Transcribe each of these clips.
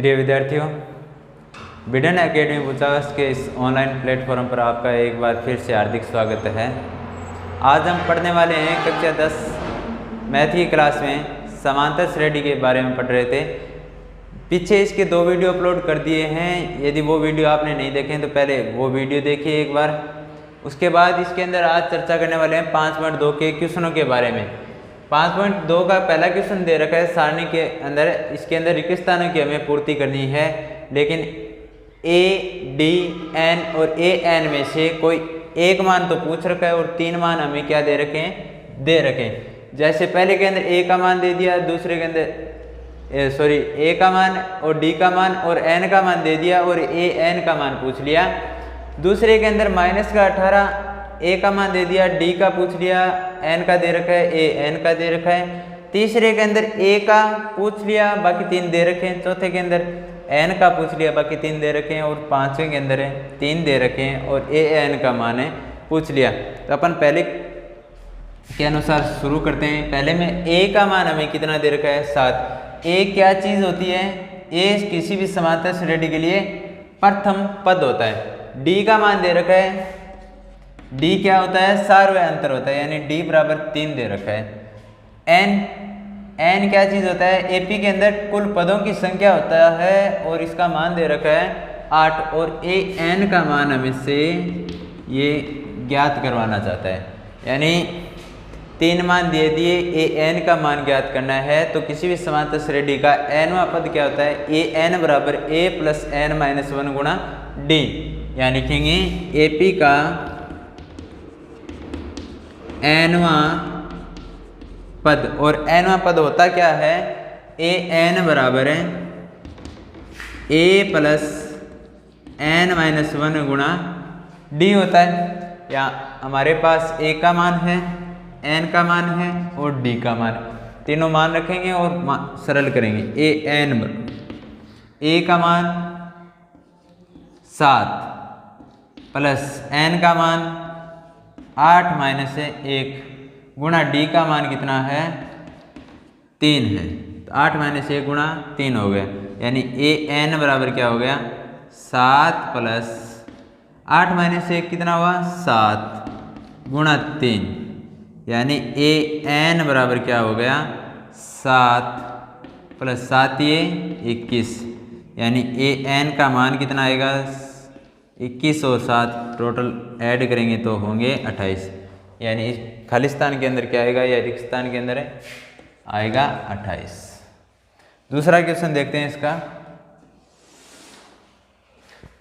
प्रिय विद्यार्थियों, बिडन एकेडमी भूचावस के इस ऑनलाइन प्लेटफॉर्म पर आपका एक बार फिर से हार्दिक स्वागत है। आज हम पढ़ने वाले हैं कक्षा 10 मैथ की क्लास में समांतर श्रेणी के बारे में पढ़ रहे थे। पीछे इसके 2 वीडियो अपलोड कर दिए हैं। यदि वो वीडियो आपने नहीं देखे हैं तो पहले वो वीडियो देखिए एक बार। उसके बाद इसके अंदर आज चर्चा करने वाले हैं 5.2 के क्वेश्चनों के बारे में। 5.2 का पहला क्वेश्चन दे रखा है सारणी के अंदर। इसके अंदर रिक्त स्थानों की हमें पूर्ति करनी है, लेकिन ए, डी, एन और ए एन में से कोई एक मान तो पूछ रखा है और 3 मान हमें क्या दे रखे हैं, दे रखे हैं। जैसे पहले के अंदर ए का मान दे दिया, दूसरे के अंदर ए का मान और डी का मान और एन का मान दे दिया और ए एन का मान पूछ लिया। दूसरे के अंदर माइनस का 18 ए का मान दे दिया, डी का पूछ लिया, एन का दे रखा है, ए एन का दे रखा है। तीसरे के अंदर ए का पूछ लिया, बाकी 3 दे रखे हैं। चौथे के अंदर एन का पूछ लिया, बाकी 3 दे रखे हैं। और पांचवें के अंदर 3 दे रखे हैं और ए एन का मान है पूछ लिया। तो अपन पहले के अनुसार शुरू करते हैं। पहले में ए का मान हमें कितना दे रखा है, 7। ए क्या चीज़ होती है? ए किसी भी समांतर श्रेणी के लिए प्रथम पद होता है। डी का मान दे रखा है, डी क्या होता है? सार्वय अंतर होता है, यानी डी बराबर 3 दे रखा है। एन क्या चीज़ होता है? एपी के अंदर कुल पदों की संख्या होता है और इसका मान दे रखा है 8। और ए एन का मान हमें से ये ज्ञात करवाना चाहता है, यानी 3 मान दे दिए, ए एन का मान ज्ञात करना है। तो किसी भी समांतर श्रेणी का एनवां पद क्या होता है? ए एन बराबर ए प्लस एन माइनस 1 गुणा डी, यानी लिखेंगे एपी का एनवां पद। और एनवां पद होता क्या है? ए एन बराबर है ए प्लस एन माइनस 1 गुणा डी होता है। या हमारे पास ए का मान है, एन का मान है और डी का मान, तीनों मान रखेंगे और सरल करेंगे। ए एन ए का मान 7 प्लस एन का मान 8 माइनस 1 गुणा डी का मान कितना है? 3 है। तो 8 माइनस 1 गुणा 3 हो गया, यानी ए एन बराबर क्या हो गया? 7 प्लस 8 माइनस 1 कितना हुआ? 7 गुणा 3, यानी ए एन बराबर क्या हो गया? 7 प्लस 7 ये 21, यानी ए एन का मान कितना आएगा? 21 और 7 टोटल ऐड करेंगे तो होंगे 28, यानी इस खाली स्थान के अंदर क्या आएगा या रिक्त स्थान के अंदर आएगा 28। दूसरा क्वेश्चन देखते हैं इसका।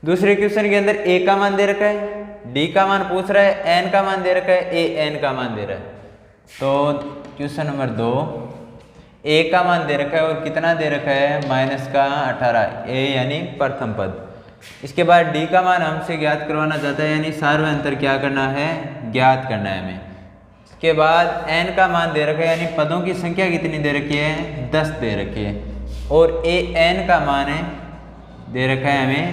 दूसरे क्वेश्चन के अंदर ए का मान दे रखा है, डी का मान पूछ रहा है, एन का मान दे रखा है, ए एन का मान दे रहा है। तो क्वेश्चन नंबर 2, ए का मान दे रखा है और कितना दे रखा है? माइनस का 18, ए यानी प्रथम पद। इसके बाद डी का मान हमसे ज्ञात करवाना चाहता है, यानी सार्वय अंतर क्या करना है? ज्ञात करना है हमें। इसके बाद एन का मान दे रखा है, यानी पदों की संख्या कितनी दे रखी है? 10 दे रखी है। और ए एन का मान है दे रखा है हमें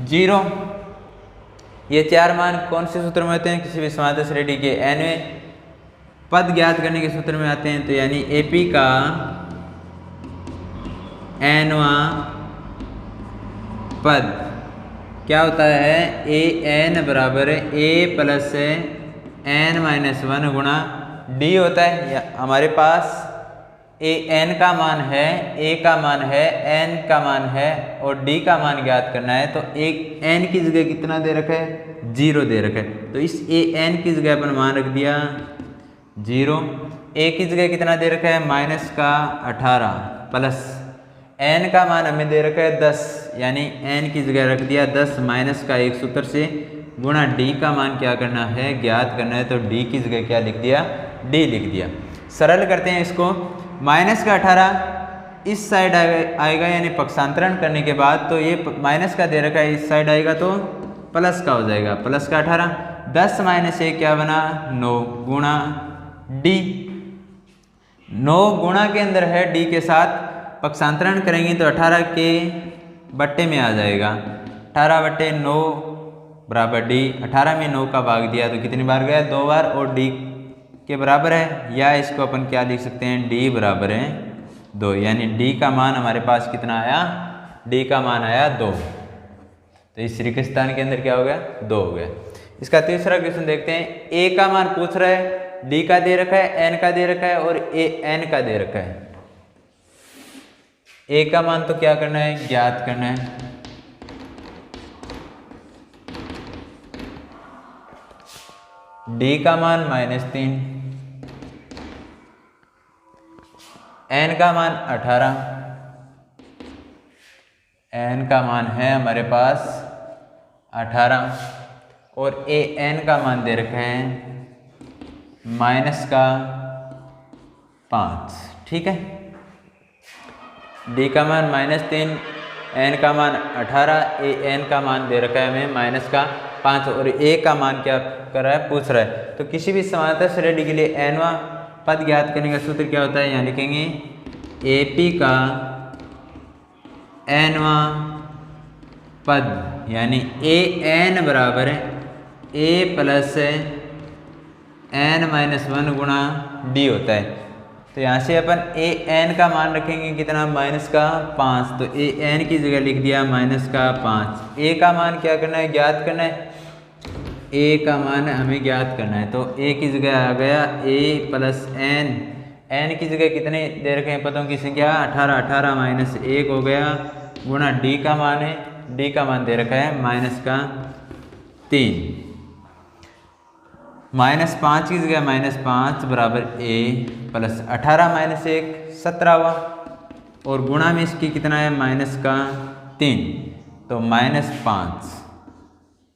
0। ये 4 मान कौन से सूत्र में होते हैं? किसी भी समांतर श्रेणी के एन में पद ज्ञात करने के सूत्र में आते हैं। तो यानी एपी का एनवां पद क्या होता है? ए एन बराबर ए प्लस एन माइनस 1 गुणा डी होता है। या हमारे पास ए एन का मान है, ए का मान है, एन का मान है और डी का मान ज्ञात करना है। तो एक एन की जगह कितना दे रखा है? 0 दे रखा है। तो इस ए एन की जगह अपन मान रख दिया 0। ए की जगह कितना दे रखा है? माइनस का 18 प्लस एन का मान हमें दे रखा है 10, यानी एन की जगह रख दिया 10 माइनस का 1 सूत्र से गुणा डी का मान क्या करना है? ज्ञात करना है। तो डी की जगह क्या लिख दिया? डी लिख दिया। सरल करते हैं इसको। माइनस का 18 इस साइड आएगा, यानी पक्षांतरण करने के बाद तो ये माइनस का दे रखा है, इस साइड आएगा तो प्लस का हो जाएगा। प्लस का 18, 10 माइनस 1 क्या बना? 9 गुणा डी। 9 गुणा के अंदर है डी के साथ, पक्षांतरण करेंगे तो 18 के बट्टे में आ जाएगा। 18/9 बराबर डी। 18 में 9 का भाग दिया तो कितनी बार गया? 2 बार। और डी के बराबर है, या इसको अपन क्या लिख सकते हैं? डी बराबर है 2, यानी डी का मान हमारे पास कितना आया? डी का मान आया 2। तो इस रिक्त स्थान के अंदर क्या हो गया, 2 हो गया। इसका तीसरा क्वेश्चन देखते हैं। ए का मान पूछ रहा है, डी का दे रखा है, एन का दे रखा है और ए एन का दे रखा है। ए का मान तो क्या करना है, ज्ञात करना है। डी का मान -3, एन का मान 18, एन का मान है हमारे पास 18 और ए एन का मान दे रखे हैं -5। ठीक है, डी का मान -3, एन का मान 18, ए एन का मान दे रखा है हमें -5 और ए का मान क्या कर रहा है, पूछ रहा है। तो किसी भी समांतर श्रेणी के लिए एनवा पद ज्ञात करने का सूत्र क्या होता है, यहाँ लिखेंगे एपी का एनवा पद यानी ए एन बराबर ए प्लस एन -1 गुणा डी होता है। तो यहाँ से अपन ए एन का मान रखेंगे कितना, -5। तो ए एन की जगह लिख दिया -5। ए का मान क्या करना है, ज्ञात करना है। ए का मान हमें ज्ञात करना है, तो ए की जगह आ गया ए प्लस एन। एन की जगह कितने दे रखे हैं पदों की संख्या, 18, 18 -1 हो गया गुणा डी का मान है, डी का मान दे रखा है -3। -5 की जगह -5 बराबर ए प्लस 18 -1 17 हुआ और गुणा में इसकी कितना है -3। तो -5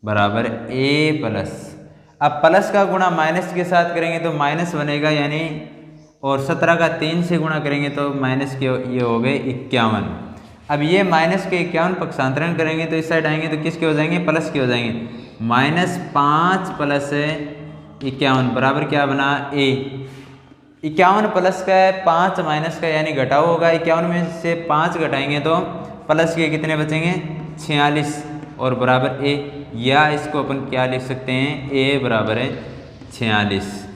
बराबर ए प्लस, अब प्लस का गुणा माइनस के साथ करेंगे तो माइनस बनेगा यानी, और 17 का 3 से गुणा करेंगे तो माइनस के ये हो गए 51। अब ये माइनस के 51 पक्षांतरण करेंगे तो इस साइड आएंगे तो किसके हो जाएंगे, प्लस के हो जाएंगे। -5 प्लस 51 बराबर क्या बना, ए। 51 प्लस का है, 5 माइनस का यानी घटाव होगा। 51 में से 5 घटाएंगे तो प्लस के कितने बचेंगे, 46 और बराबर ए। या इसको अपन क्या लिख सकते हैं, ए बराबर है 46।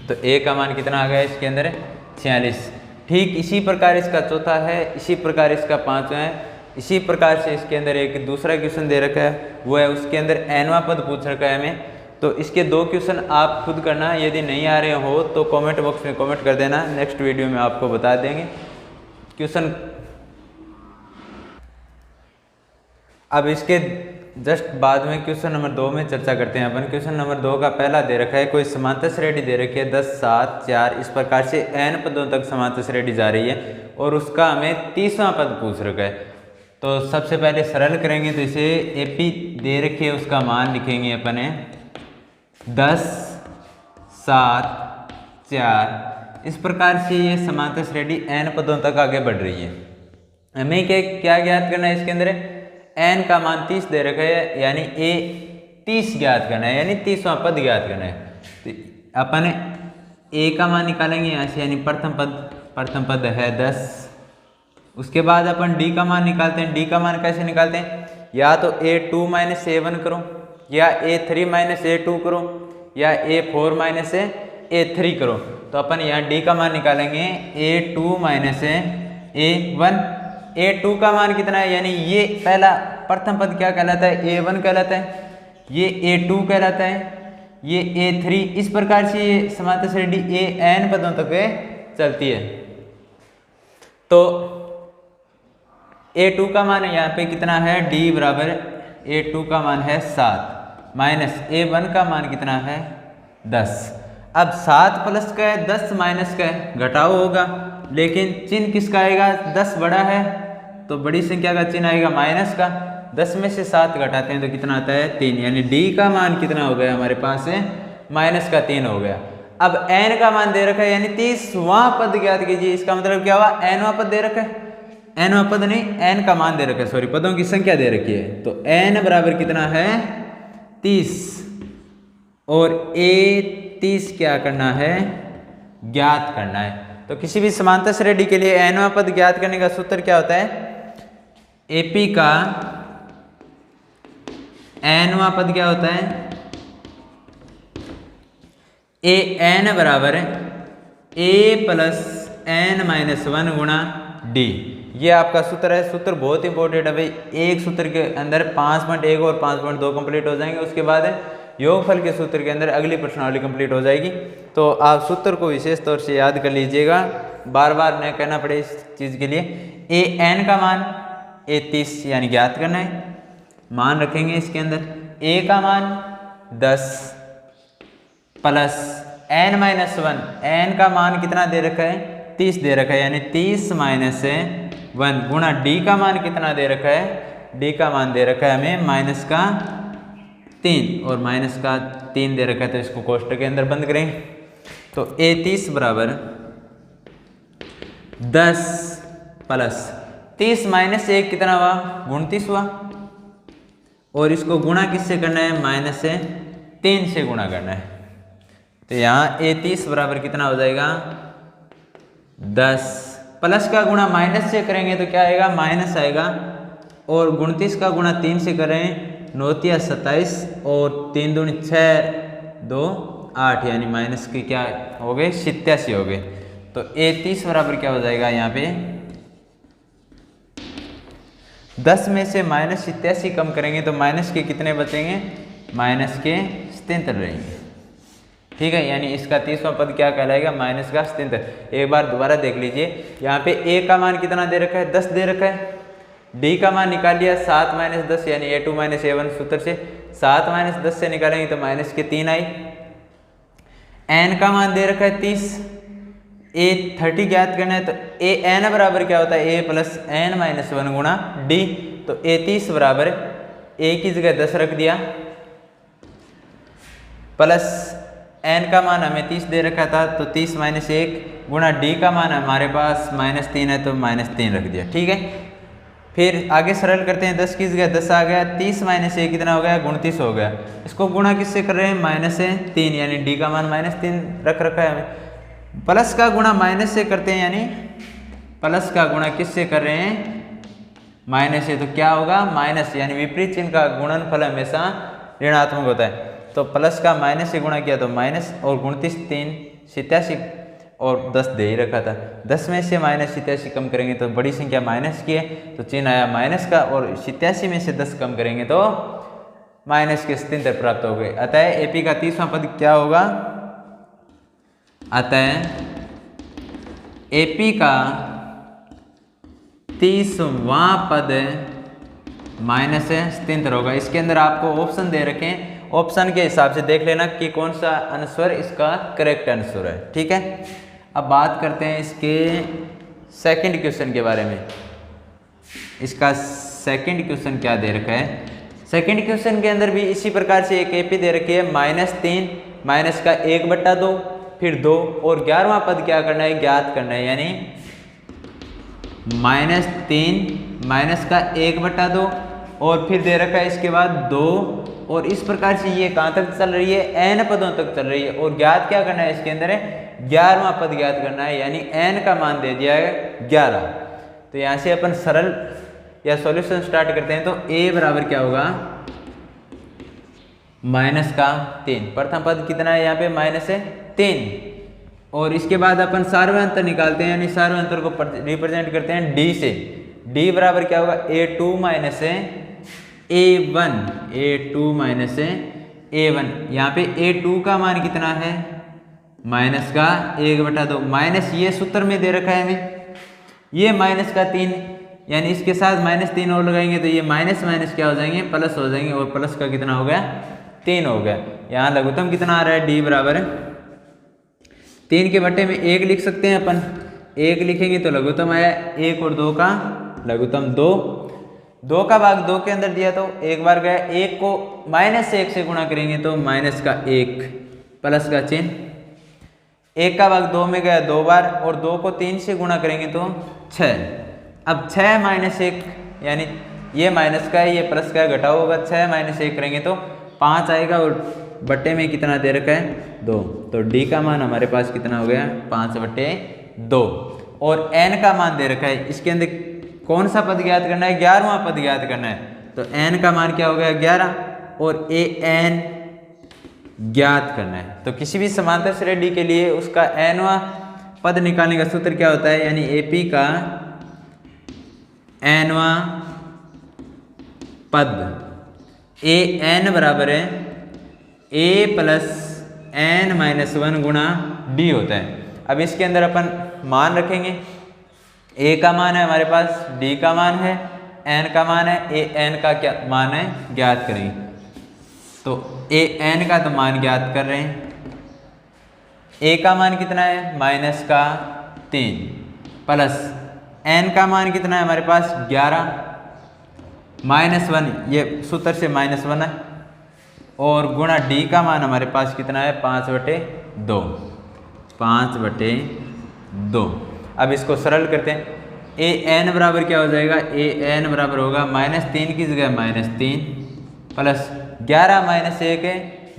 तो ए का मान कितना आ गया इसके अंदर, 46। ठीक इसी प्रकार इसका चौथा है, इसी प्रकार इसका पांचवा है, इसी प्रकार से इसके अंदर एक दूसरा क्वेश्चन दे रखा है, वो है उसके अंदर एनवा पद पूछ रखा है हमें। तो इसके 2 क्वेश्चन आप खुद करना, यदि नहीं आ रहे हो तो कमेंट बॉक्स में कमेंट कर देना, नेक्स्ट वीडियो में आपको बता देंगे क्वेश्चन। अब इसके जस्ट बाद में क्वेश्चन नंबर 2 में चर्चा करते हैं अपन। क्वेश्चन नंबर 2 का पहला दे रखा है, कोई समांतर श्रेणी दे रखी है 10, 7, 4 इस प्रकार से n पदों तक समांतर श्रेणी जा रही है और उसका हमें 30वां पद पूछ रखा है। तो सबसे पहले सरल करेंगे तो इसे एपी दे रखी है, उसका मान लिखेंगे अपन 10, 7, 4 इस प्रकार से ये समांतर श्रेणी n पदों तक आगे बढ़ रही है। हमें क्या ज्ञात करना है, इसके अंदर n का मान 30 दे रखा है यानी a 30 ज्ञात करना है, यानी 30वां पद ज्ञात करना है। तो अपन a का मान निकालेंगे यहाँ से, यानी प्रथम पद है 10। उसके बाद अपन d का मान निकालते हैं। d का मान कैसे निकालते हैं, या तो a2 - a1 करो, या a3 - a2 करो, या a4 - a3 करो। तो अपन यहाँ d का मान निकालेंगे a2 - a1। a2 का मान कितना है, यानी ये पहला प्रथम पद क्या कहलाता है, a1 कहलाता है, ये a2 कहलाता है, ये a3। इस प्रकार से ये समांतर श्रेणी an पदों तक चलती है। तो a2 का मान यहाँ पे कितना है, d बराबर a2 का मान है 7 माइनस a1 का मान कितना है 10। अब 7 प्लस का है, 10 माइनस का है, घटाव होगा, लेकिन चिन्ह किसका आएगा, 10 बड़ा है तो बड़ी संख्या का चिन्ह आएगा माइनस का। 10 में से 7 घटाते हैं तो कितना आता है 3, यानी d का मान कितना हो गया हमारे पास है -3 हो गया। अब n का मान दे रखा है यानी 30वां पद ज्ञात कीजिए। इसका मतलब क्या हुआ, nवां पद दे रखा है, nवां पद नहीं n का मान दे रखा है, सॉरी पदों की संख्या दे रखी है। तो n बराबर कितना है 30 और a 30 क्या करना है, ज्ञात करना है। तो किसी भी समांतर श्रेणी के लिए nवां पद ज्ञात करने का सूत्र क्या होता है, एपी का nवां पद क्या होता है, ए एन बराबर a प्लस n - 1 गुणा डी। ये आपका सूत्र है। सूत्र बहुत इंपॉर्टेंट है भाई, एक सूत्र के अंदर 5.1 और 5.2 कंप्लीट हो जाएंगे, उसके बाद योगफल के सूत्र के अंदर अगली प्रश्नावली कंप्लीट हो जाएगी। तो आप सूत्र को विशेष तौर से याद कर लीजिएगा, बार बार न कहना पड़े इस चीज़ के लिए। ए एन का मान ए 30 यानी ज्ञात करना है, मान रखेंगे इसके अंदर। ए का मान 10 प्लस एन माइनस 1, एन का मान कितना दे रखा है 30 दे रखा है, यानी 30 माइनस 1 गुणा डी का मान कितना दे रखा है, डी का मान दे रखा है हमें माइनस का 3 और माइनस का 3 दे रखा है, तो इसको कोष्टक के अंदर बंद करेंगे। तो ए 30 बराबर 10 प्लस 30 माइनस 1 कितना हुआ 29 हुआ, और इसको गुणा किससे करना है माइनस से 3 से गुणा करना है। तो यहाँ ए 30 बराबर कितना हो जाएगा 10 प्लस का गुणा माइनस से करेंगे तो क्या आएगा माइनस आएगा, और 29 का गुणा 3 से करें 9 × 27 और 3 दूनी 6 2 8 यानी माइनस के क्या हो गए 87 हो गए। तो ए 30 बराबर क्या हो जाएगा यहाँ पे 10 में से माइनस 87 कम करेंगे तो माइनस के कितने बचेंगे, माइनस के 77 रहेंगे। ठीक है, यानी इसका 30वां पद क्या कहलाएगा माइनस का 77। एक बार दोबारा देख लीजिए, यहाँ पे ए का मान कितना दे रखा है 10 दे रखा है, डी का मान निकाल लिया 7 माइनस 10 यानी a2 माइनस a1 सूत्र से 7 माइनस 10 से निकालेंगे तो माइनस के 3 आई। एन का मान दे रखा है 30, ए 30 ज्ञात करना है, तो ए एन बराबर क्या होता है a प्लस एन माइनस 1 गुणा डी। तो ए 30 बराबर ए की जगह 10 रख दिया, प्लस एन का मान हमें 30 दे रखा था तो 30 माइनस 1 गुणा डी का मान हमारे पास माइनस 3 है तो माइनस 3 रख दिया। ठीक है, फिर आगे सरल करते हैं, 10 की जगह 10 आ गया, 30 माइनस 1 कितना हो गया 29 हो गया। इसको गुणा किससे कर रहे हैं माइनस से 3 यानी डी का मान माइनस 3 रख रखा है हमें। प्लस का गुणा माइनस से करते हैं, यानी प्लस का गुणा किससे कर रहे हैं माइनस से, तो क्या होगा माइनस, यानी विपरीत चिन्ह का गुणनफल हमेशा ऋणात्मक होता है। तो प्लस का माइनस से गुणा किया तो माइनस, और 29 3 87 और 10 दे ही रखा था। 10 में से माइनस 87 कम करेंगे तो बड़ी संख्या माइनस की है तो चिन्ह आया माइनस का, और 87 में से 10 कम करेंगे तो माइनस के 77 प्राप्त हो गए। अतः एपी का 30वां पद क्या होगा, अतः एपी का 30वां पद माइनस 77 होगा। इसके अंदर आपको ऑप्शन दे रखे हैं, ऑप्शन के हिसाब से देख लेना कि कौन सा अनुस्वर इसका करेक्ट अनुस्वर है। ठीक है, अब बात करते हैं इसके सेकंड क्वेश्चन के बारे में। इसका सेकंड क्वेश्चन क्या दे रखा है, सेकंड क्वेश्चन के अंदर भी इसी प्रकार से एक एपी दे रखी है -3 माइनस का 1/2 फिर 2, और 11वां पद क्या करना है ज्ञात करना है, यानी -3 माइनस का 1/2 और फिर दे रखा है इसके बाद 2, और इस प्रकार से ये कहाँ तक चल रही है n पदों तक चल रही है, और ज्ञात क्या करना है इसके अंदर है 11वां पद ज्ञात करना है, यानी n का मान दे दिया है 11। तो यहाँ से अपन सरल या सॉल्यूशन स्टार्ट करते हैं। तो a बराबर क्या होगा माइनस का 3, प्रथम पद कितना है यहाँ पे माइनस है 3, और इसके बाद अपन सार्वय अंतर निकालते हैं, यानी सार्वय अंतर को रिप्रेजेंट करते हैं d से। d बराबर क्या होगा a2 minus a1, a2 minus a1। यहाँ पे a2 का मान कितना है माइनस का 1/2, माइनस ये सूत्र में दे रखा है हमें, ये माइनस का 3 यानी इसके साथ -3 और लगाएंगे तो ये माइनस माइनस क्या हो जाएंगे प्लस हो जाएंगे, और प्लस का कितना हो गया 3 हो गया। यहाँ लघुत्तम कितना आ रहा है d बराबर 3 के बट्टे में 1 लिख सकते हैं अपन, 1 लिखेंगे तो लघुत्तम आया 1 और 2 का लघुत्तम 2, 2 का भाग 2 के अंदर दिया तो एक बार गया, 1 को -1 से गुणा करेंगे तो माइनस का 1 प्लस का चिन्ह, 1 का भाग 2 में गया 2 बार, और 2 को 3 से गुणा करेंगे तो 6। अब 6 माइनस 1 यानी ये माइनस का है ये प्लस का घटाव होगा, 6 माइनस 1 करेंगे तो 5 आएगा, और बट्टे में कितना दे रखा है 2। तो डी का मान हमारे पास कितना हो गया 5/2, और n का मान दे रखा है, इसके अंदर कौन सा पद ज्ञात करना है 11वां पद ज्ञात करना है। तो n का मान क्या हो गया 11, और an ज्ञात करना है। तो किसी भी समांतर श्रेणी के लिए उसका nवां पद निकालने का सूत्र क्या होता है, यानी AP का एनवा पद ए एन बराबर है ए प्लस एन माइनस 1 गुणा डी होता है। अब इसके अंदर अपन मान रखेंगे, ए का मान है हमारे पास, डी का मान है, एन का मान है, ए एन का क्या मान है ज्ञात करेंगे। तो ए एन का तो मान ज्ञात कर रहे हैं, ए का मान कितना है माइनस का 3 प्लस एन का मान कितना है हमारे पास 11 माइनस 1, ये सूत्र से माइनस 1 है, और गुणा डी का मान हमारे पास कितना है 5/2, 5/2। अब इसको सरल करते हैं, ए एन बराबर क्या हो जाएगा, ए एन बराबर होगा -3 की जगह -3 प्लस 11 माइनस 1 है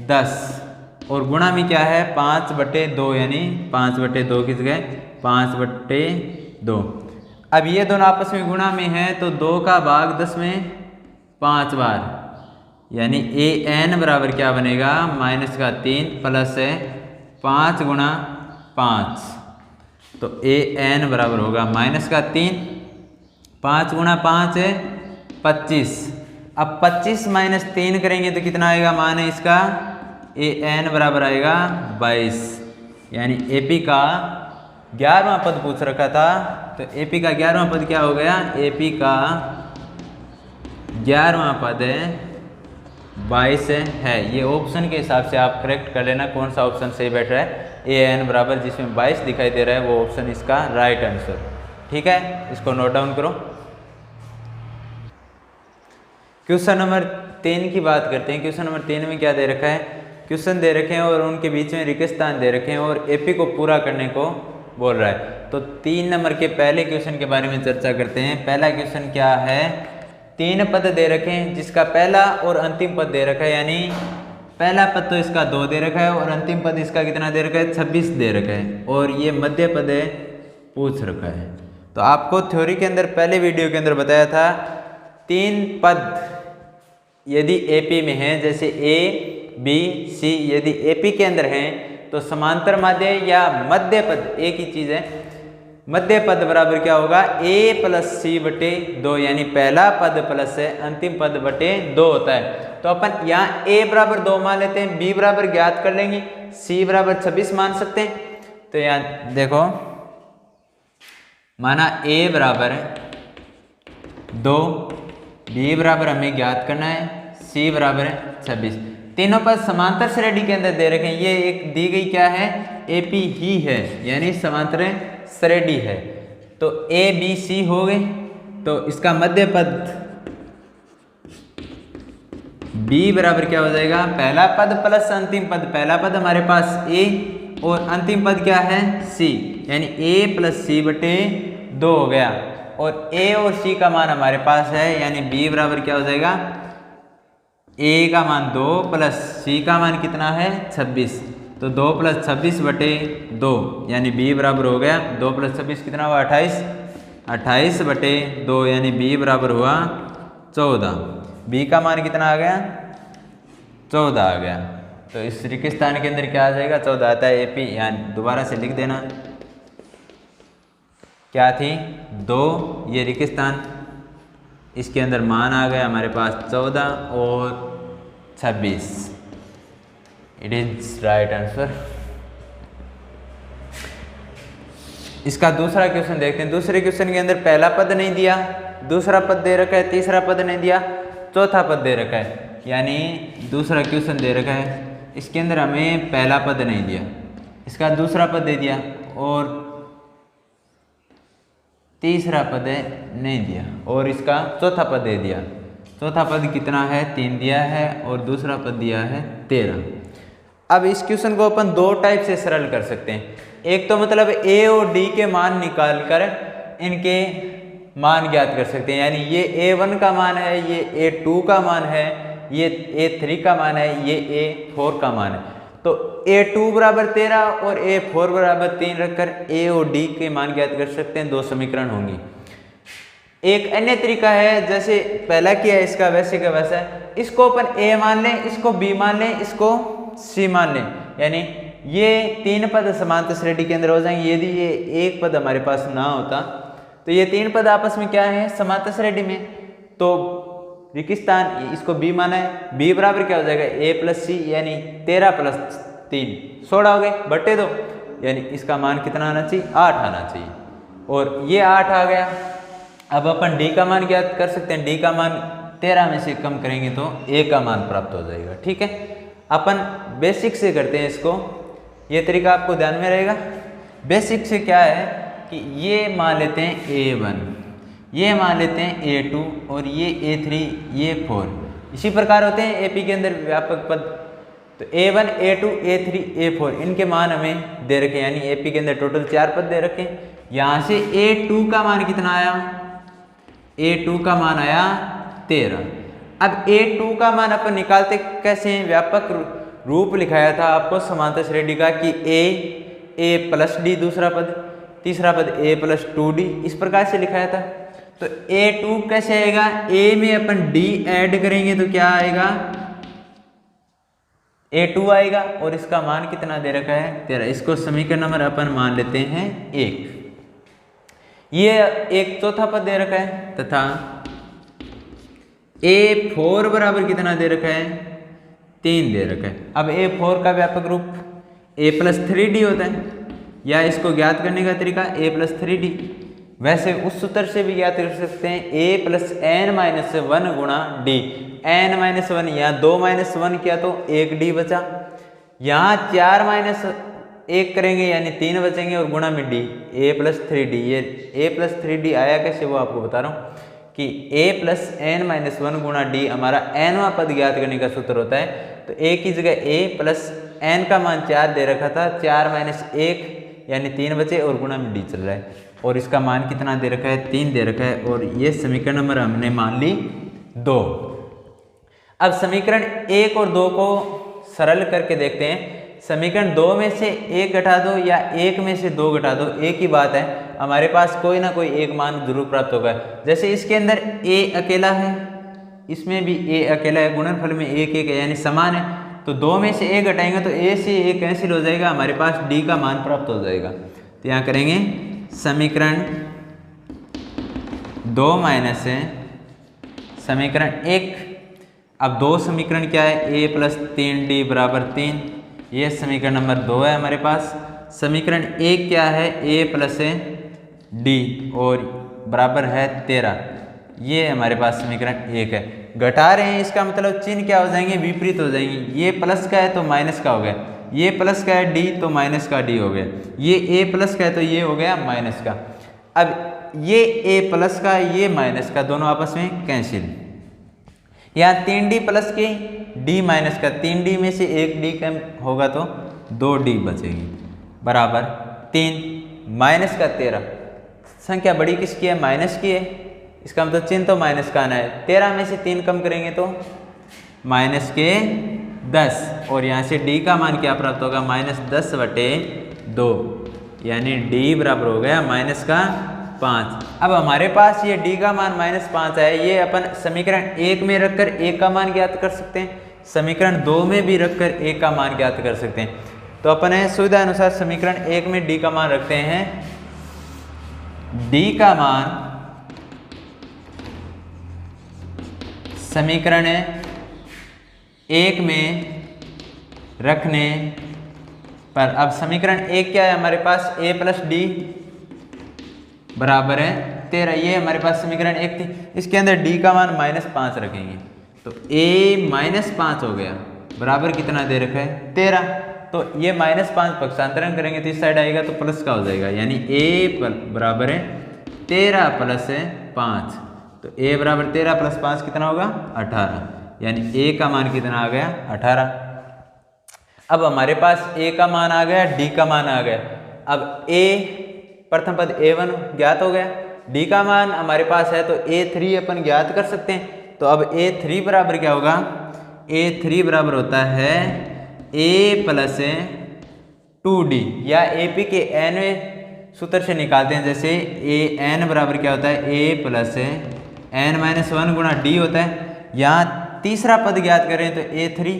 10, और गुणा में क्या है 5/2, यानी 5/2 की जगह 5/2। अब ये दोनों आपस में गुणा में है तो 2 का भाग 10 में 5 बार, यानी ए एन बराबर क्या बनेगा -3 प्लस है 5 गुणा 5, तो ए एन बराबर होगा -3, 5 गुणा 5 है 25। अब 25 माइनस 3 करेंगे तो कितना आएगा मान है इसका, ए एन बराबर आएगा 22, यानी एपी का 11वां पद पूछ रखा था, तो एपी का 11वां पद क्या हो गया, एपी का 11वां पद है 22 है। ये ऑप्शन के हिसाब से आप करेक्ट कर लेना कौन सा ऑप्शन सही बैठ रहा है, ए एन बराबर जिसमें 22 दिखाई दे रहा है वो ऑप्शन इसका राइट आंसर। ठीक है, इसको नोट डाउन करो। क्वेश्चन नंबर 3 की बात करते हैं। क्वेश्चन नंबर 3 में क्या दे रखा है, क्वेश्चन दे रखे हैं और उनके बीच में रिक्त स्थान दे रखे हैं और एपी को पूरा करने को बोल रहा है। तो 3 नंबर के पहले क्वेश्चन के बारे में चर्चा करते हैं। पहला क्वेश्चन क्या है, 3 पद दे रखे हैं जिसका पहला और अंतिम पद दे रखा है, यानी पहला पद तो इसका 2 दे रखा है और अंतिम पद इसका कितना दे रखा है 26 दे रखा है, और ये मध्य पद है पूछ रखा है। तो आपको थ्योरी के अंदर पहले वीडियो के अंदर बताया था 3 पद यदि एपी में है, जैसे ए बी सी यदि एपी के अंदर हैं तो समांतर माध्य या मध्य पद एक ही चीज है। मध्य पद बराबर क्या होगा, a प्लस सी बटे 2, यानी पहला पद प्लस है अंतिम पद बटे 2 होता है। तो अपन यहाँ a बराबर 2 मान लेते हैं, b बराबर ज्ञात कर लेंगे, c बराबर 26 मान सकते हैं। तो यहाँ देखो माना a बराबर 2, b बराबर हमें ज्ञात करना है, c बराबर है 26। तीनों पद समांतर श्रेणी के अंदर दे रखे हैं। ये एक दी गई क्या है, एपी ही है, यानी समांतर श्रेणी है। तो ए बी सी हो गए, तो इसका मध्य पद b बराबर क्या हो जाएगा, पहला पद प्लस अंतिम पद, पहला पद हमारे पास a और अंतिम पद क्या है c, यानी a प्लस सी बटे 2 हो गया। और a और c का मान हमारे पास है, यानी b बराबर क्या हो जाएगा, a का मान 2 प्लस c का मान कितना है 26, तो 2 प्लस 26 बटे 2, यानी b बराबर हो गया 2 प्लस 26 कितना हुआ 28, 28 बटे 2, यानी b बराबर हुआ 14। b का मान कितना आ गया 14 आ गया। तो इस रिक्त स्थान के अंदर क्या आ जाएगा 14 आता है एपी, यहाँ दोबारा से लिख देना क्या थी 2, ये रिक्त स्थान, इसके अंदर मान आ गया हमारे पास 14 और 26, इट इज राइट आंसर। इसका दूसरा क्वेश्चन देखते हैं। दूसरे क्वेश्चन के अंदर पहला पद नहीं दिया, दूसरा पद दे रखा है, तीसरा पद नहीं दिया, चौथा पद दे रखा है, यानी दूसरा क्वेश्चन दे रखा है, इसके अंदर हमें पहला पद नहीं दिया, इसका दूसरा पद दे दिया और तीसरा पद नहीं दिया, और इसका चौथा पद दे दिया। चौथा पद कितना है 3 दिया है और दूसरा पद दिया है 13। अब इस क्वेश्चन को अपन 2 टाइप से सरल कर सकते हैं। एक तो मतलब a और d के मान निकाल कर इनके मान ज्ञात कर सकते हैं, यानी ये a1 का मान है, ये a2 का मान है, ये a3 का मान है, ये a4 का मान है। तो a2 बराबर 13 और a4 बराबर 3 रखकर a और d के मान ज्ञात कर सकते हैं, 2 समीकरण होंगे। एक अन्य तरीका है, जैसे पहला किया है इसका वैसे का वैसा है, इसको अपन a मान लें, इसको b मान लें, इसको c मान लें, यानी ये 3 पद समांतर श्रेणी के अंदर हो जाएंगे। यदि ये एक पद हमारे पास ना होता तो ये तीन पद आपस में क्या है, समांतर श्रेणी में। तो रिक्तस्थान इसको b माना है, b बराबर क्या हो जाएगा a प्लस सी, यानी 13 प्लस 3 16 हो गए बटे 2, यानी इसका मान कितना आना चाहिए, 8 आना चाहिए। और ये 8 आ गया। अब अपन d का मान ज्ञात कर सकते हैं, d का मान 13 में से कम करेंगे तो a का मान प्राप्त हो जाएगा। ठीक है, अपन बेसिक से करते हैं इसको, ये तरीका आपको ध्यान में रहेगा। बेसिक से क्या है कि ये मान लेते हैं a1, ये मान लेते हैं a2 और ये a3, ये 4। इसी प्रकार होते हैं AP के अंदर व्यापक पद। तो a1, a2, a3, a4 इनके मान हमें दे रखे, यानी AP के अंदर टोटल 4 पद दे रखे। यहाँ से a2 का मान कितना आया, a2 का मान आया 13। अब a2 का मान अपन निकालते कैसे हैं, व्यापक रूप लिखाया था आपको समांतर श्रेणी का कि a प्लस d दूसरा पद, तीसरा पद a प्लस 2d, इस प्रकार से लिखाया था। तो a2 कैसे आएगा, a में अपन d ऐड करेंगे तो क्या आएगा, a2 आएगा और इसका मान कितना दे रखा है 13। इसको समीकरण नंबर अपन मान लेते हैं 1। ये एक चौथा पद दे रखा है तथा a4 बराबर कितना दे रखा है, 3 दे रखा है। अब a4 का व्यापक रूप a प्लस 3d होता है, या इसको ज्ञात करने का तरीका a प्लस 3d। वैसे उस सूत्र से भी ज्ञात कर सकते हैं a प्लस n माइनस 1 गुणा d, n माइनस 1 यहाँ 2 माइनस 1 किया तो 1d बचा, यहाँ 4 माइनस 1 करेंगे यानी 3 बचेंगे और गुणा में d, a प्लस 3d। ये a प्लस 3d आया कैसे वो आपको बता रहा हूँ कि a प्लस n माइनस 1 गुणा d हमारा nवां पद ज्ञात करने का सूत्र होता है। तो a की जगह a प्लस n का मान 4 दे रखा था, 4 माइनस 1 यानी 3 बचे और गुणा में d चल रहा है और इसका मान कितना दे रखा है, 3 दे रखा है। और ये समीकरण नंबर हमने मान ली 2। अब समीकरण 1 और 2 को सरल करके देखते हैं। समीकरण 2 में से 1 घटा दो या 1 में से 2 घटा दो, एक ही बात है, हमारे पास कोई ना कोई एक मान जरूर प्राप्त होगा। जैसे इसके अंदर a अकेला है, इसमें भी a अकेला है, गुणनफल में 1 1 है यानी समान है। तो 2 में से 1 घटाएंगे तो a से a कैंसिल हो जाएगा, हमारे पास d का मान प्राप्त हो जाएगा। तो यहाँ करेंगे समीकरण 2 माइनस समीकरण 1। अब 2 समीकरण क्या है, a प्लस 3d बराबर 3, ये समीकरण नंबर 2 है हमारे पास। समीकरण 1 क्या है, a प्लस d और बराबर है 13, ये हमारे पास समीकरण 1 है। घटा रहे हैं, इसका मतलब चिन्ह क्या हो जाएंगे, विपरीत हो जाएंगे। ये प्लस का है तो माइनस का हो गया, ये प्लस का है d तो माइनस का d हो गया, ये a प्लस का है तो ये हो गया माइनस का। अब ये a प्लस का, ये माइनस का, दोनों आपस में कैंसिल। यहाँ 3d प्लस के d माइनस का, 3d में से 1d कम होगा तो 2d बचेगी बराबर 3 माइनस का 13। संख्या बड़ी किसकी है, माइनस की है, इसका मतलब चिन्ह तो माइनस का आना है। 13 में से 3 कम करेंगे तो माइनस के 10 और यहाँ से d का मान क्या प्राप्त होगा, माइनस 10 बटे 2, यानी d बराबर हो गया माइनस का 5। अब हमारे पास ये d का मान माइनस 5 है, ये अपन समीकरण 1 में रखकर a का मान ज्ञात कर सकते हैं, समीकरण 2 में भी रखकर a का मान ज्ञात कर सकते हैं। तो अपन सुविधा अनुसार समीकरण 1 में d का मान रखते हैं। d का मान समीकरण 1 में रखने पर, अब समीकरण 1 क्या है हमारे पास, a प्लस d बराबर है 13, ये हमारे पास समीकरण 1 थी। इसके अंदर d का मान माइनस 5 रखेंगे तो a माइनस 5 हो गया, बराबर कितना दे रखा है 13। तो ये माइनस 5 पक्षांतरण करेंगे तो इस साइड आएगा तो प्लस का हो जाएगा, यानी a बराबर है 13 प्लस 5। तो a बराबर 13 प्लस 5 कितना होगा 18, यानी a का मान कितना आ गया 18। अब हमारे पास a का मान आ गया, d का मान आ गया। अब a प्रथम पद a1 ज्ञात हो गया, d का मान हमारे पास है तो a3 अपन ज्ञात कर सकते हैं। तो अब a3 बराबर क्या होगा, a3 बराबर होता है a प्लस 2d, या AP के n सूत्र से निकालते हैं। जैसे an बराबर क्या होता है, a प्लस n माइनस 1 गुणा d होता है। यहाँ तीसरा पद ज्ञात करें तो a3,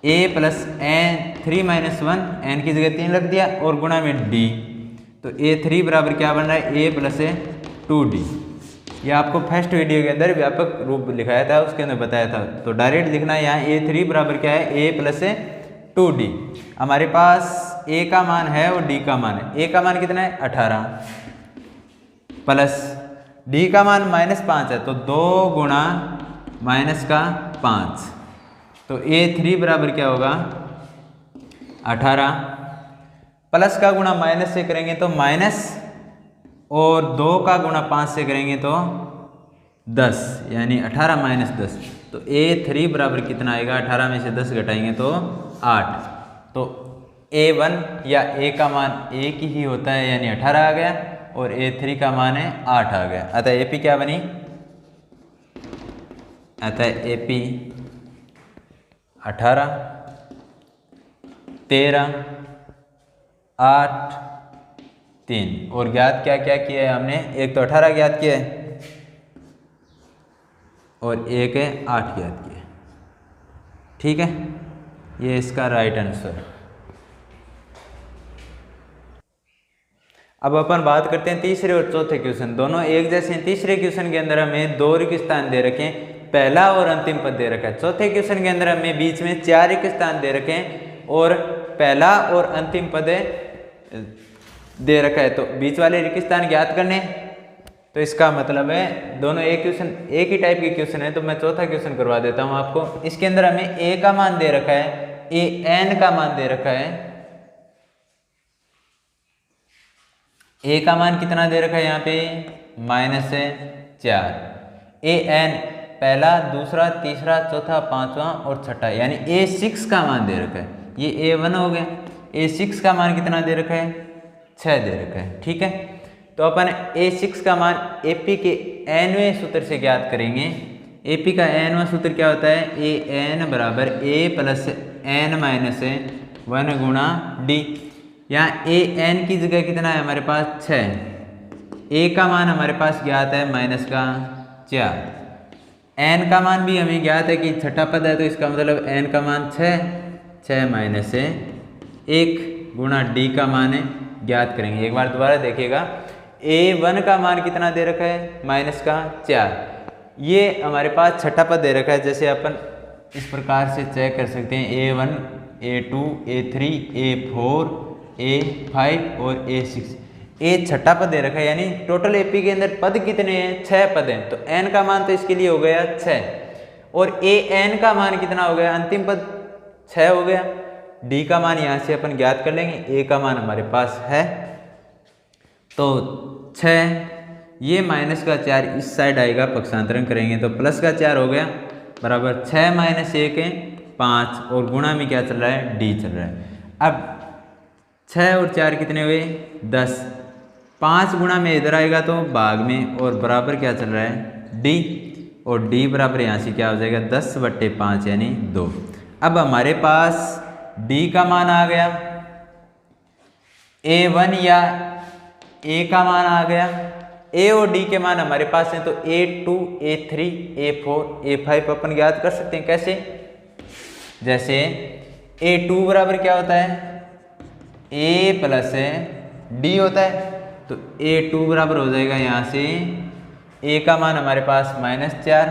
a plus n 3 minus 1, n की जगह 3 रख दिया और गुणा में d, तो A3 बराबर क्या बन रहा है, A प्लस 2D। यह आपको फर्स्ट वीडियो के अंदर व्यापक रूप लिखाया था, उसके अंदर बताया था। तो डायरेक्ट लिखना है यहाँ A3 बराबर क्या है, A प्लस 2D। हमारे पास A का मान है और D का मान है। A का मान कितना है 18 प्लस D का मान -5 है, तो 2 गुणा माइनस का 5। तो A3 बराबर क्या होगा 18 प्लस का गुणा माइनस से करेंगे तो माइनस, और 2 का गुणा 5 से करेंगे तो 10, यानी 18 माइनस 10। तो A3 बराबर कितना आएगा, 18 में से 10 घटाएंगे तो 8। तो A1 या A का मान 1 ही होता है, यानी 18 आ गया, और A3 का मान है 8 आ गया। अतः AP क्या बनी, अतः AP 18 13 8 3। और ज्ञात क्या क्या किया है हमने, एक तो 18 ज्ञात किया है और एक है 8 ज्ञात किया है। ठीक है, ये इसका राइट आंसर। अब अपन बात करते हैं तीसरे और चौथे क्वेश्चन, दोनों एक जैसे हैं। तीसरे क्वेश्चन के अंदर हमें 2 रिक्त स्थान दे रखे हैं, पहला और अंतिम पद दे रखा है। चौथे क्वेश्चन के अंदर हमें बीच में 4 रिक्त स्थान दे रखे हैं और पहला और अंतिम पद दे रखा है। तो बीच वाले रिक्त स्थान ज्ञात करने, तो इसका मतलब है दोनों एक ही टाइप के क्वेश्चन है। तो मैं चौथा क्वेश्चन करवा देता हूं आपको। इसके अंदर हमें A का मान दे रखा है, AN का मान दे रखा है। A का मान कितना दे रखा है यहाँ पे, -4। AN पहला, दूसरा, तीसरा, चौथा, पांचवा और छठा, यानी A6 का मान दे रखा है। ये A1 हो गया। A6 का मान कितना दे रखा है, 6 दे रखा है। ठीक है, तो अपन A6 का मान AP के nवें सूत्र से ज्ञात करेंगे। AP का nवां सूत्र क्या होता है, AN बराबर A प्लस n माइनस 1 गुणा D। यहाँ AN की जगह कितना है हमारे पास, 6। A का मान हमारे पास ज्ञात है -4। n का मान भी हमें ज्ञात है कि छठा पद है, तो इसका मतलब n का मान 6 माइनस 1 गुणा D का मान है ज्ञात करेंगे। एक बार दोबारा देखिएगा, A1 का मान कितना दे रखा है, -4। ये हमारे पास छठा पद दे रखा है। जैसे अपन इस प्रकार से चेक कर सकते हैं, A1 A2 A3 A4 A5 और A6। A छठा पद दे रखा है, यानी टोटल AP के अंदर पद कितने हैं, 6 पद हैं। तो n का मान तो इसके लिए हो गया 6, और AN का मान कितना हो गया, अंतिम पद 6 हो गया। D का मान यहाँ से अपन ज्ञात कर लेंगे, A का मान हमारे पास है तो 6। ये -4 इस साइड आएगा, पक्षांतरण करेंगे तो +4 हो गया, बराबर 6 माइनस 1 है 5, और गुणा में क्या चल रहा है, D चल रहा है। अब 6 और 4 कितने हुए, 10। 5 गुणा में इधर आएगा तो भाग में, और बराबर क्या चल रहा है, D। और D बराबर यहाँ से क्या हो जाएगा, 10/5 यानी 2। अब हमारे पास D का मान आ गया, A1 या A का मान आ गया। A और D के मान हमारे पास हैं, तो A2 A3 A4 A5 अपन ज्ञात कर सकते हैं। कैसे, जैसे A2 बराबर क्या होता है, A प्लस D होता है। तो A2 बराबर हो जाएगा यहाँ से, A का मान हमारे पास -4,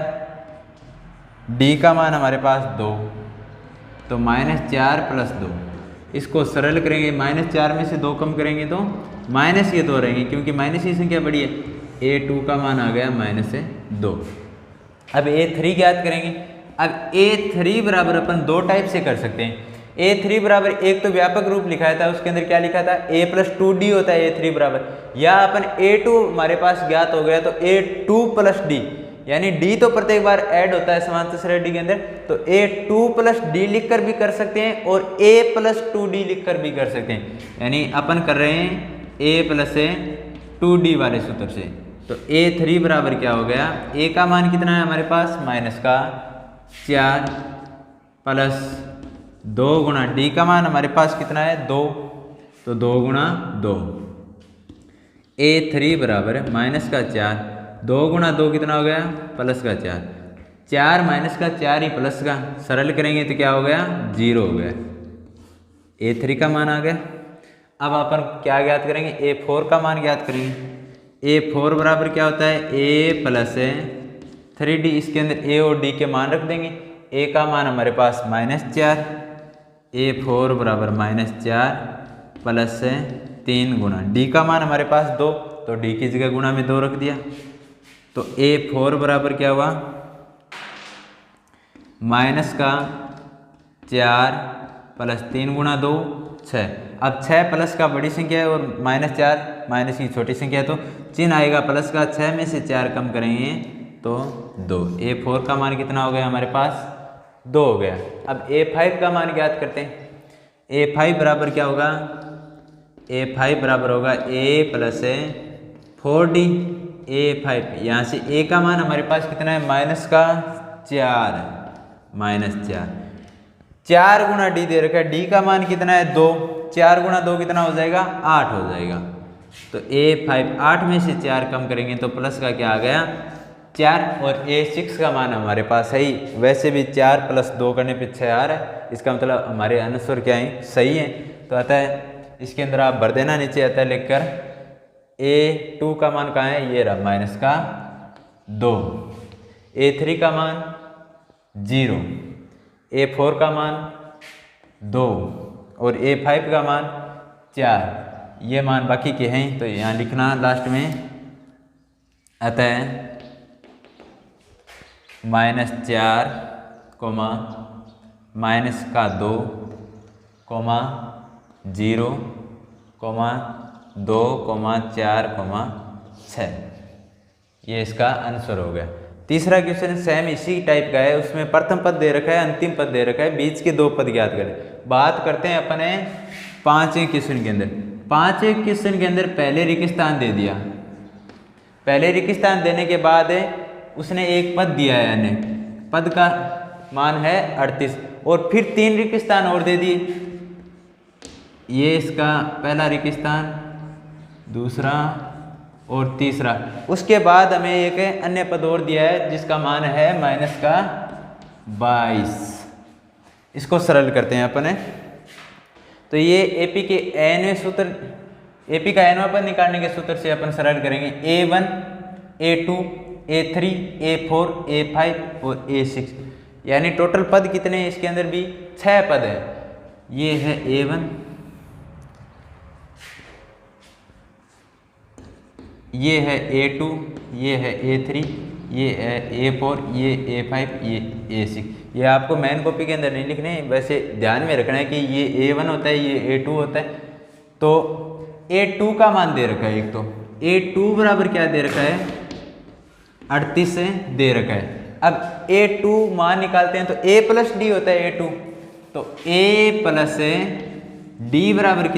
D का मान हमारे पास 2, तो -4 + 2। इसको सरल करेंगे, -4 में से 2 कम करेंगे तो माइनस ये 2 रहेंगे, क्योंकि माइनस की संख्या बड़ी है। A2 का मान आ गया -2। अब A3 ज्ञात करेंगे। अब A3 बराबर अपन 2 टाइप से कर सकते हैं। A3 बराबर, एक तो व्यापक रूप लिखाया था, उसके अंदर क्या लिखा था, A + 2D होता है A3 बराबर, या अपन A2 हमारे पास ज्ञात हो गया तो A2 + D, यानी D तो प्रत्येक बार ऐड होता है समांतर श्रेणी के अंदर, तो A2 + D लिखकर भी कर सकते हैं और A + 2D लिखकर भी कर सकते हैं। यानी अपन कर रहे हैं A + 2D वाले सूत्र से। तो A3 बराबर क्या हो गया, A का मान कितना है हमारे पास, -4 प्लस 2 गुणा D का मान हमारे पास कितना है, 2, तो 2 गुणा 2। A3 बराबर -4, 2 गुणा 2 कितना हो गया, +4, 4 -4 ही प्लस का, सरल करेंगे तो क्या हो गया, 0 हो गया। A3 का मान आ गया। अब अपन क्या ज्ञात करेंगे, A4 का मान ज्ञात करेंगे। A4 बराबर क्या होता है, A प्लस 3D, इसके अंदर A और D के मान रख देंगे। A का मान हमारे पास -4, A4 बराबर -4 प्लस 3 गुना D का मान हमारे पास 2, तो D की जगह गुणा में 2 रख दिया। तो A4 बराबर क्या हुआ, -4 प्लस 3 गुणा 2 6। अब 6 प्लस का बड़ी संख्या है और -4 माइनस की छोटी संख्या है, तो चिन्ह आएगा प्लस का। 6 में से 4 कम करेंगे तो 2। A4 का मान कितना हो गया हमारे पास, 2 हो गया। अब A5 का मान ज्ञात करते हैं। A5 बराबर क्या होगा, A5 बराबर होगा A प्लस 4D A5। यहाँ से A का मान हमारे पास कितना है, -4 4 गुना D दे रखा है। D का मान कितना है, 2। 4 गुना 2 कितना हो जाएगा, 8 हो जाएगा। तो A5 8 में से 4 कम करेंगे तो प्लस का क्या आ गया, 4। और A6 का मान हमारे पास है ही, वैसे भी 4 प्लस 2 करने पे 6 आ रहा है, इसका मतलब हमारे आंसर क्या है, सही है। तो अतः इसके अंदर आप भर देना नीचे अतः लिखकर। A2 का मान कहाँ है, ये रहा -2। A3 का मान 0, A4 का मान 2 और A5 का मान 4। ये मान बाकी के हैं, तो यहाँ लिखना लास्ट में। अतः -4, -2, 0, 2, 4, 6। ये इसका आंसर हो गया। तीसरा क्वेश्चन सेम इसी टाइप का है, उसमें प्रथम पद दे रखा है, अंतिम पद दे रखा है, बीच के 2 पद ज्ञात करें। बात करते हैं अपने 5वें क्वेश्चन के अंदर। 5वें क्वेश्चन के अंदर पहले रिक्त स्थान दे दिया। पहले रिक्त स्थान देने के बाद उसने एक पद दिया है, यानी पद का मान है 38, और फिर 3 रिक्त स्थान और दे दिए। ये इसका पहला रिक्त स्थान, दूसरा और तीसरा। उसके बाद हमें एक अन्य पद और दिया है जिसका मान है -22। इसको सरल करते हैं अपने। तो ये AP के nवें सूत्र, AP का nवां पद निकालने के सूत्र से अपन सरल करेंगे। A1, A2, A3, A4, A5 और A6, यानी टोटल पद कितने हैं इसके अंदर भी, 6 पद है। ये है A1, ये है A2, ये है A3, ये है A4, ये A5, ये A6। ये आपको मेन कॉपी के अंदर नहीं लिखने हैं, वैसे ध्यान में रखना है कि ये A1 होता है, ये A2 होता है। तो A2 का मान दे रखा है एक, तो A2 बराबर क्या दे रखा है, 38 दे रखा है। अब A2 मान निकालते हैं तो A प्लस D होता है A2, तो A प्लस D बराबर